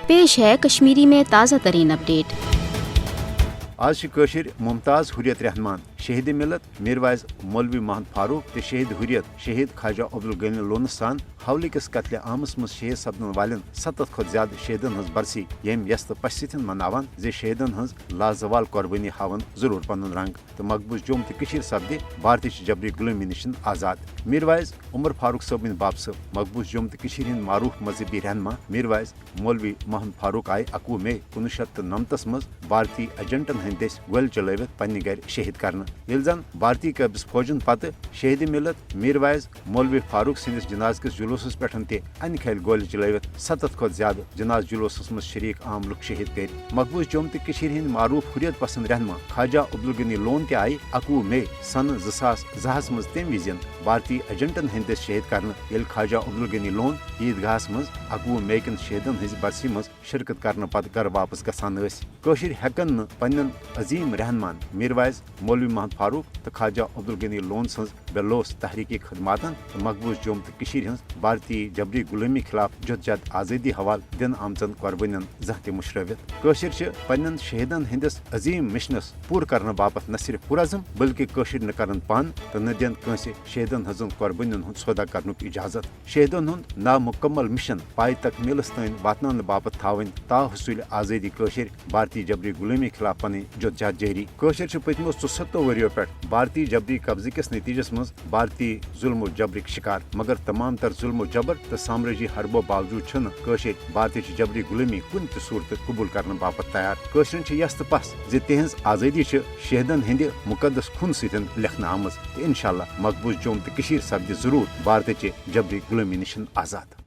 पेश है कश्मीरी में ताज़ा तरीन अपडेट। आज मुमताज़ हुर्रियत रहमान शहीद मिलत मीरवाइज मौलवी महमद फारूक तो शहीद हुर्रियत शहीद ख्वाजा अब्दुल गनी लोन सान हवल किस कत्ल आमस मज शहीद सपदन वाले 70 खुद ज्यादा शहीदन हज बरसी यम यस्त पश्चिन मनावान जे शहीदन हज लाजवाल कुर्बानी हावन जरूर पन रंग तो मकबूज जोम तो सपदे भारतीय जबरी गुलामी निशन आजाद। मीरवाइज उमर फारूक सबन बाप सब मकबूज जोम तो मारूफ मजहबी रहनमा मीरवाइज मौलवी महमद फारूक आय 21 मई 1999 मज भारतीय एजेंटन हंद गोल चलवित पन्ने गर शहीद करना यिल जन भारतीय कब्ज फौजन पत शहीद मिलत मीरवाइज मौलवी फारूक सिंदिस जनाज किस जुलूस पे अन खल गोल चलवित 70 खुद ज्यादा जनाज जुलूस मज शरीक आम लुक शहीद कर। मकबूज जोम तो हंद मारूफ हुर्रियत पसंद रहनमा ख्वाजा अब्दुल गनी लोन ते आय 21 मई सन 2010 मज तम विज भारतीय एजेंटन हंद शहीद करना ये ख्वाजा अब्दुल गनी लोन ईदगाह मज 21 मई कन शहीदन हज बरसी मज शिरकत करने पत घर वापस गसान हेकन न पन्न अजीम रहमान मीरवाइज मौलवी महमद फारूक तो ख्वाजा अब्दुल गनी लोन सज बेलोस तहरीकी खदमातन तो मकबूज जोम तो भारतीय जबरी गुलामी खिलाफ जदोजहद आज़ादी हवाल दिन आमचन कुर्बानियन जह मुशरवित पन्न शहीदन हंदिस अजीम मिशनस पूर करने बापत न सिर्फ पुरज़म बल्कि न कर पान तो न दिन कंस शहीदन हजन कुर्बानियन हूं सौदा करने इजाजत शहीदन हूं नामुकम्मल मिशन पाय तकमीलस तन वातन बापत थावन ताहसूल आज़ादी भारतीय जबरी गुलामी खिलाफ पन जदोजहद जारी पतमो 74 वरियो पे भारतीय जबरी कब्जे किस नतीजस मज भारतीय जुल्म जबरिक शिकार मगर तमाम तर जुल्म जबर तो साम्राज्य हरबो बावजूद भारतीय जबरी गुलामी कुन सूरत कबूल करने बापत तैयार यस्त पस जे तिहज आज़ादी शहीदन हंद मुकदस खून सतन लिखना आमज इंशाअल्लाह मकबूज जोम तो सपद जरूर भारतीय जबरी गुलामी निशन आजाद।